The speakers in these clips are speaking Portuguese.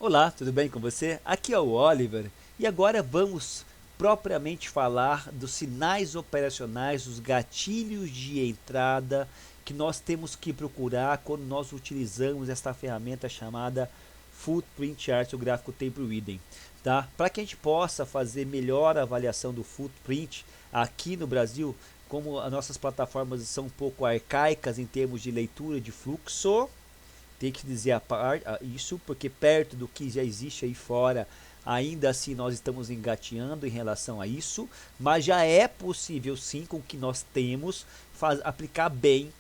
Olá, tudo bem com você? Aqui é o Oliver e agora vamos propriamente falar dos sinais operacionais, os gatilhos de entrada que nós temos que procurar quando nós utilizamos esta ferramenta chamada Footprint Chart, o gráfico Tempo Reading. Tá? Para que a gente possa fazer melhor a avaliação do footprint aqui no Brasil, como as nossas plataformas são um pouco arcaicas em termos de leitura de fluxo, tem que dizer isso, porque perto do que já existe aí fora, ainda assim nós estamos engateando em relação a isso, mas já é possível sim com o que nós temos aplicar bem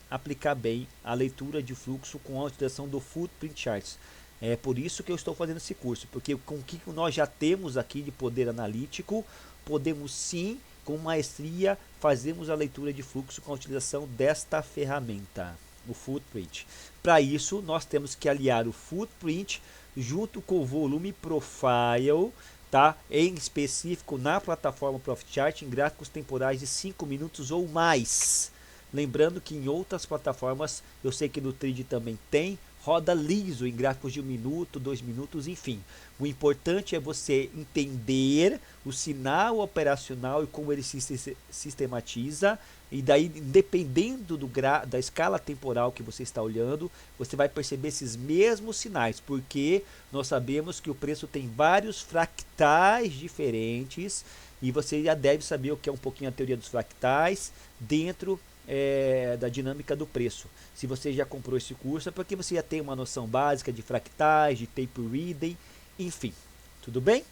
a leitura de fluxo com a utilização do Footprint Charts. É por isso que eu estou fazendo esse curso, porque com o que nós já temos aqui de poder analítico, podemos sim, com maestria, fazermos a leitura de fluxo com a utilização desta ferramenta, o Footprint. Para isso, nós temos que aliar o Footprint junto com o volume Profile, tá? Em específico na plataforma Profit Chart em gráficos temporais de 5 minutos ou mais. Lembrando que em outras plataformas, eu sei que no Trade também tem, roda liso em gráficos de 1 minuto, 2 minutos, enfim. O importante é você entender o sinal operacional e como ele se sistematiza, e daí, dependendo da escala temporal que você está olhando, você vai perceber esses mesmos sinais, porque nós sabemos que o preço tem vários fractais diferentes, e você já deve saber o que é um pouquinho a teoria dos fractais dentro da dinâmica do preço. Se você já comprou esse curso é porque você já tem uma noção básica de fractais, de tape reading, enfim, tudo bem?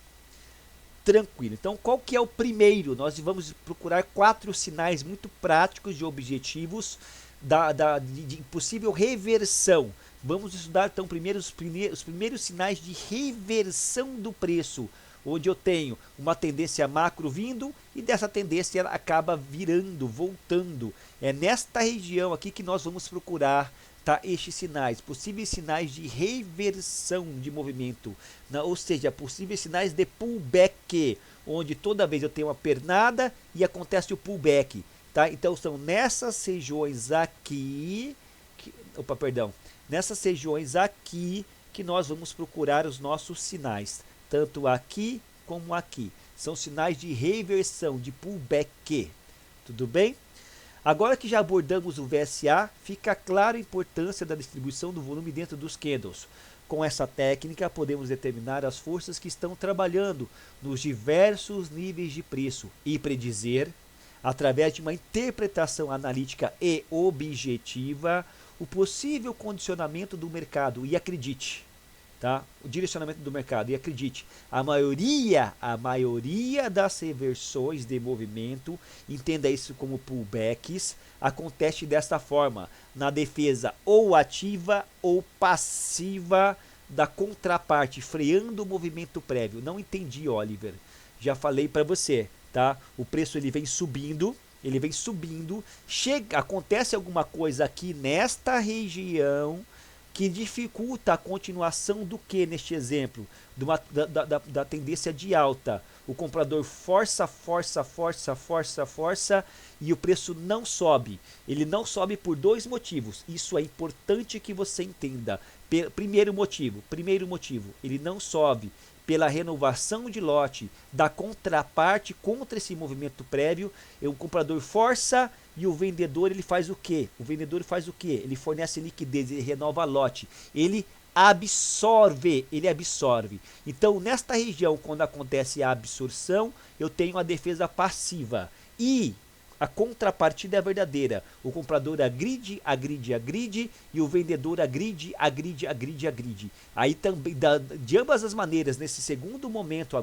Tranquilo. Então, qual que é o primeiro? Nós vamos procurar 4 sinais muito práticos de objetivos de possível reversão. Vamos estudar então primeiro os primeiros sinais de reversão do preço, onde eu tenho uma tendência macro vindo e dessa tendência ela acaba virando, voltando. É nesta região aqui que nós vamos procurar, tá, estes sinais, possíveis sinais de reversão de movimento, ou seja, possíveis sinais de pullback, onde toda vez eu tenho uma pernada e acontece o pullback. Tá? Então são nessas regiões aqui, nessas regiões aqui que nós vamos procurar os nossos sinais, tanto aqui como aqui. São sinais de reversão, de pullback. Tudo bem? Agora que já abordamos o VSA, fica clara a importância da distribuição do volume dentro dos candles. Com essa técnica, podemos determinar as forças que estão trabalhando nos diversos níveis de preço e predizer, através de uma interpretação analítica e objetiva, o possível condicionamento do mercado. E acredite, tá? O direcionamento do mercado. E acredite, a maioria das reversões de movimento, entenda isso como pullbacks, acontece desta forma, na defesa ou ativa ou passiva da contraparte, freando o movimento prévio. Não entendi, Oliver. Já falei para você, tá? O preço ele vem subindo, acontece alguma coisa aqui nesta região que dificulta a continuação do que neste exemplo? Da tendência de alta. O comprador força e o preço não sobe. Ele não sobe por 2 motivos. Isso é importante que você entenda. Primeiro motivo, ele não sobe pela renovação de lote da contraparte contra esse movimento prévio. O comprador força e o vendedor ele faz o quê? Ele fornece liquidez, ele renova lote, ele absorve. Então, nesta região, quando acontece a absorção, eu tenho a defesa passiva e a contrapartida é verdadeira. O comprador agride e o vendedor agride. Aí também, de ambas as maneiras, nesse segundo momento,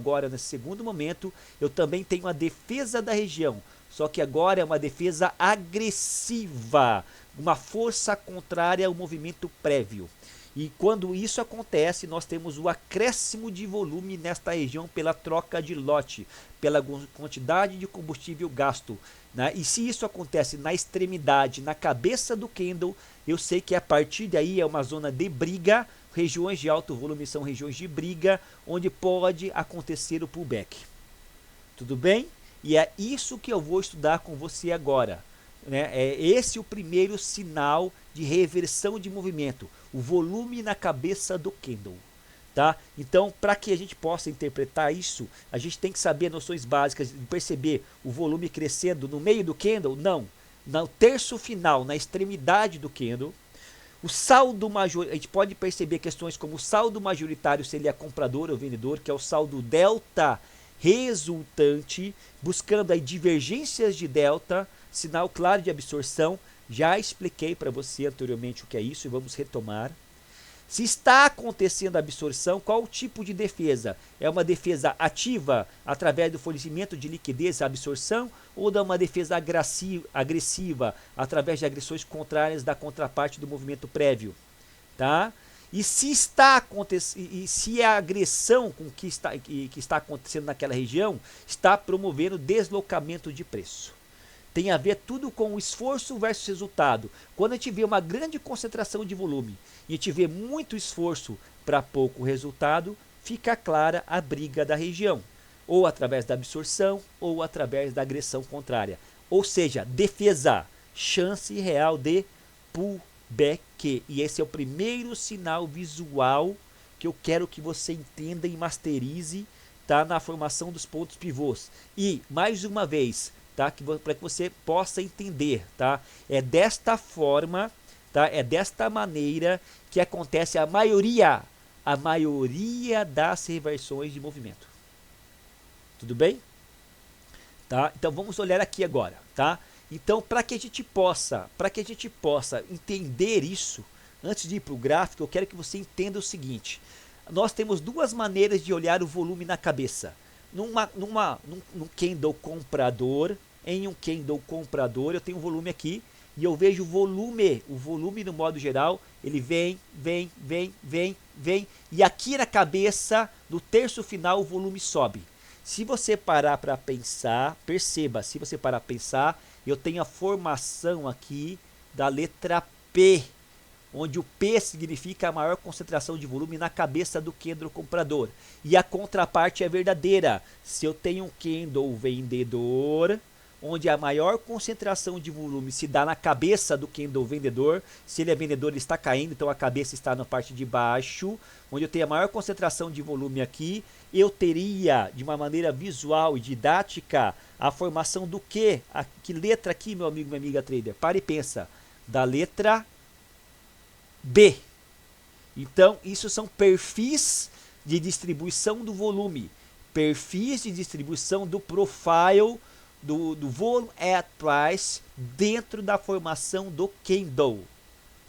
eu também tenho a defesa da região. Só que agora é uma defesa agressiva, uma força contrária ao movimento prévio. E quando isso acontece, nós temos o acréscimo de volume nesta região pela troca de lote, pela quantidade de combustível gasto, né? E se isso acontece na extremidade, na cabeça do candle, eu sei que a partir daí é uma zona de briga. Regiões de alto volume são regiões de briga, onde pode acontecer o pullback. Tudo bem? E é isso que eu vou estudar com você agora. É esse o primeiro sinal de reversão de movimento, o volume na cabeça do candle. Tá? Então, para que a gente possa interpretar isso, a gente tem que saber noções básicas, perceber o volume crescendo no meio do candle? Não. No terço final, na extremidade do candle. O saldo majoritário, a gente pode perceber questões como o saldo majoritário, se ele é comprador ou vendedor, que é o saldo delta resultante, buscando aí divergências de delta, sinal claro de absorção. Já expliquei para você anteriormente o que é isso e vamos retomar. Se está acontecendo a absorção, qual o tipo de defesa? É uma defesa ativa, através do fornecimento de liquidez à absorção, ou é uma defesa agressiva, através de agressões contrárias da contraparte do movimento prévio? Tá? E se está acontecendo, e se a agressão que está acontecendo naquela região está promovendo deslocamento de preço? Tem a ver tudo com o esforço versus resultado. Quando a gente vê uma grande concentração de volume e a gente vê muito esforço para pouco resultado, fica clara a briga da região, ou através da absorção ou através da agressão contrária. Ou seja, defesa, chance real de pullback. E esse é o primeiro sinal visual que eu quero que você entenda e masterize, tá, na formação dos pontos pivôs. E, mais uma vez, tá, para que você possa entender, tá? É desta forma, tá? É desta maneira que acontece a maioria das reversões de movimento. Tudo bem? Tá? Então vamos olhar aqui agora, tá? Então, para que a gente possa entender isso, antes de ir para o gráfico, eu quero que você entenda o seguinte: nós temos duas maneiras de olhar o volume na cabeça. Num candle comprador, em um candle comprador, eu tenho um volume aqui e eu vejo o volume no modo geral, ele vem, e aqui na cabeça, no terço final, o volume sobe. Se você parar para pensar, perceba, se você parar para pensar, eu tenho a formação aqui da letra P, onde o P significa a maior concentração de volume na cabeça do candle comprador. E a contraparte é verdadeira. Se eu tenho um candle vendedor, onde a maior concentração de volume se dá na cabeça do candle vendedor, se ele é vendedor, ele está caindo, então a cabeça está na parte de baixo, onde eu tenho a maior concentração de volume aqui, eu teria, de uma maneira visual e didática, a formação do quê? Que letra aqui, meu amigo, minha amiga trader? Para e pensa. Da letra B. Então, isso são perfis de distribuição do volume, perfis de distribuição do profile do volume at price dentro da formação do candle.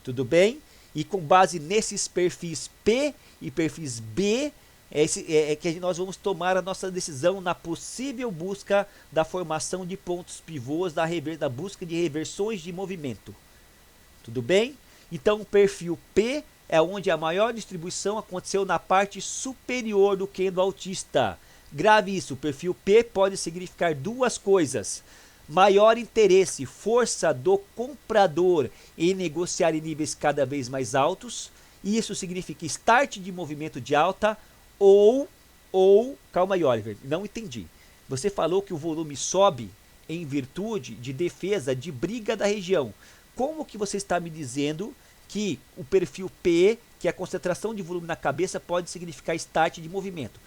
Tudo bem? E com base nesses perfis P e perfis B, é que nós vamos tomar a nossa decisão na possível busca da formação de pontos pivôs, da busca de reversões de movimento. Tudo bem? Então, o perfil P é onde a maior distribuição aconteceu na parte superior do candle altista. Grave isso, o perfil P pode significar duas coisas: maior interesse, força do comprador em negociar em níveis cada vez mais altos. Isso significa start de movimento de alta ou calma aí, Oliver, não entendi. Você falou que o volume sobe em virtude de defesa, de briga da região. Como que você está me dizendo que o perfil P, que é a concentração de volume na cabeça, pode significar start de movimento?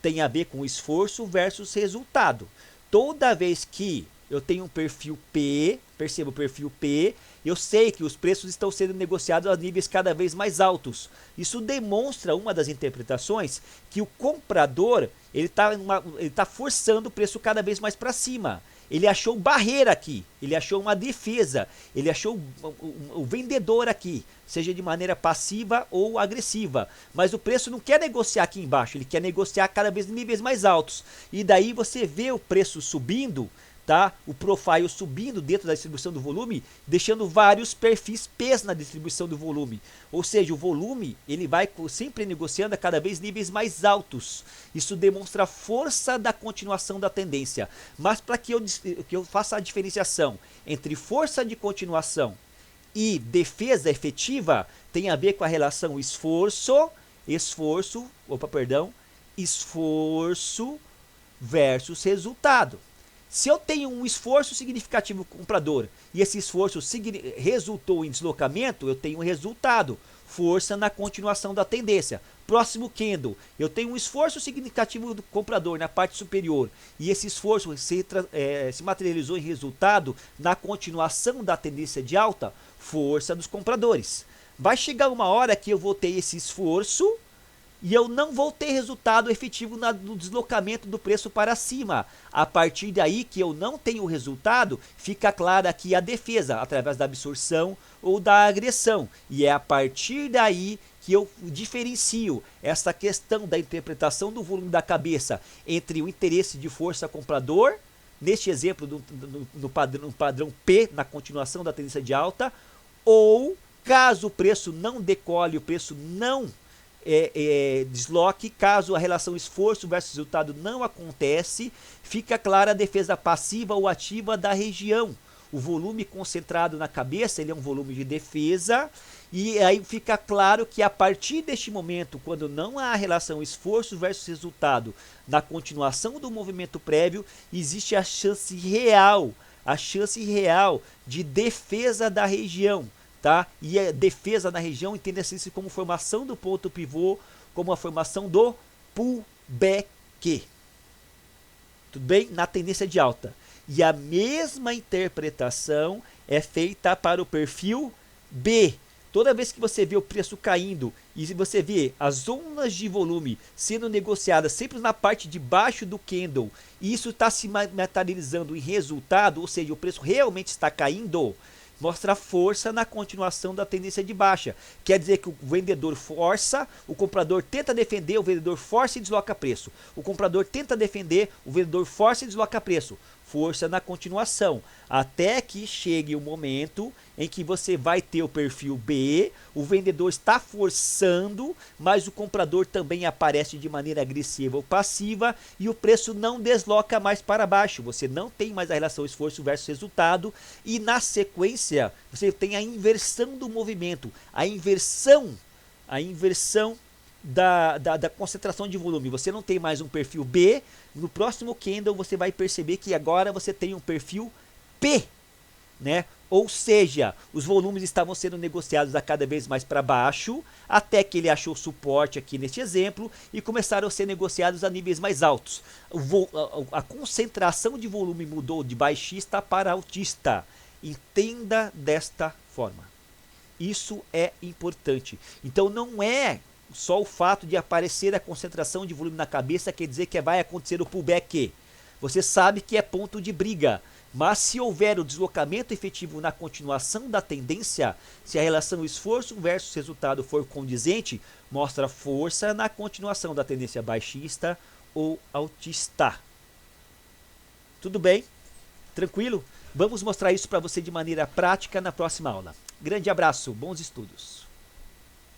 Tem a ver com esforço versus resultado. Toda vez que eu tenho um perfil P, perceba o perfil P, eu sei que os preços estão sendo negociados a níveis cada vez mais altos. Isso demonstra uma das interpretações que o comprador ele tá forçando o preço cada vez mais para cima. Ele achou barreira aqui, ele achou uma defesa, ele achou o vendedor aqui, seja de maneira passiva ou agressiva. Mas o preço não quer negociar aqui embaixo, ele quer negociar cada vez em níveis mais altos. E daí você vê o preço subindo, tá? O profile subindo dentro da distribuição do volume, deixando vários perfis P's na distribuição do volume. Ou seja, o volume ele vai sempre negociando a cada vez níveis mais altos. Isso demonstra a força da continuação da tendência. Mas para que eu faça a diferenciação entre força de continuação e defesa efetiva, tem a ver com a relação esforço versus resultado. Se eu tenho um esforço significativo comprador e esse esforço resultou em deslocamento, eu tenho um resultado. força na continuação da tendência. Próximo candle, eu tenho um esforço significativo do comprador na parte superior e esse esforço se materializou em resultado na continuação da tendência de alta, força dos compradores. Vai chegar uma hora que eu vou ter esse esforço e eu não vou ter resultado efetivo no deslocamento do preço para cima. A partir daí que eu não tenho resultado, fica clara aqui a defesa, através da absorção ou da agressão. E é a partir daí que eu diferencio essa questão da interpretação do volume da cabeça entre o interesse de força comprador, neste exemplo no padrão P, na continuação da tendência de alta, ou caso o preço não decole, o preço não desloque, caso a relação esforço versus resultado não acontece, fica clara a defesa passiva ou ativa da região. O volume concentrado na cabeça, ele é um volume de defesa, e aí fica claro que a partir deste momento, quando não há relação esforço versus resultado na continuação do movimento prévio, existe a chance real de defesa da região. Tá? E a defesa na região entenda-se como formação do ponto pivô, como a formação do pullback. Tudo bem? Na tendência de alta. E a mesma interpretação é feita para o perfil B. Toda vez que você vê o preço caindo e você vê as zonas de volume sendo negociadas sempre na parte de baixo do candle, e isso está se materializando em resultado, ou seja, o preço realmente está caindo, mostra força na continuação da tendência de baixa. Quer dizer que o vendedor força, o comprador tenta defender, o vendedor força e desloca preço. O comprador tenta defender, o vendedor força e desloca preço. Força na continuação, até que chegue o momento em que você vai ter o perfil B, o vendedor está forçando, mas o comprador também aparece de maneira agressiva ou passiva e o preço não desloca mais para baixo. Você não tem mais a relação esforço versus resultado e na sequência você tem a inversão do movimento, a inversão da concentração de volume. Você não tem mais um perfil B, no próximo candle você vai perceber que agora você tem um perfil P, né? Ou seja, os volumes estavam sendo negociados a cada vez mais para baixo, até que ele achou suporte aqui neste exemplo e começaram a ser negociados a níveis mais altos. A concentração de volume mudou de baixista para altista. Entenda desta forma. Isso é importante. Então não é só o fato de aparecer a concentração de volume na cabeça quer dizer que vai acontecer o pullback. Você sabe que é ponto de briga, mas se houver o deslocamento efetivo na continuação da tendência, se a relação esforço versus resultado for condizente, mostra força na continuação da tendência baixista ou altista. Tudo bem? Tranquilo? Vamos mostrar isso para você de maneira prática na próxima aula. Grande abraço, bons estudos!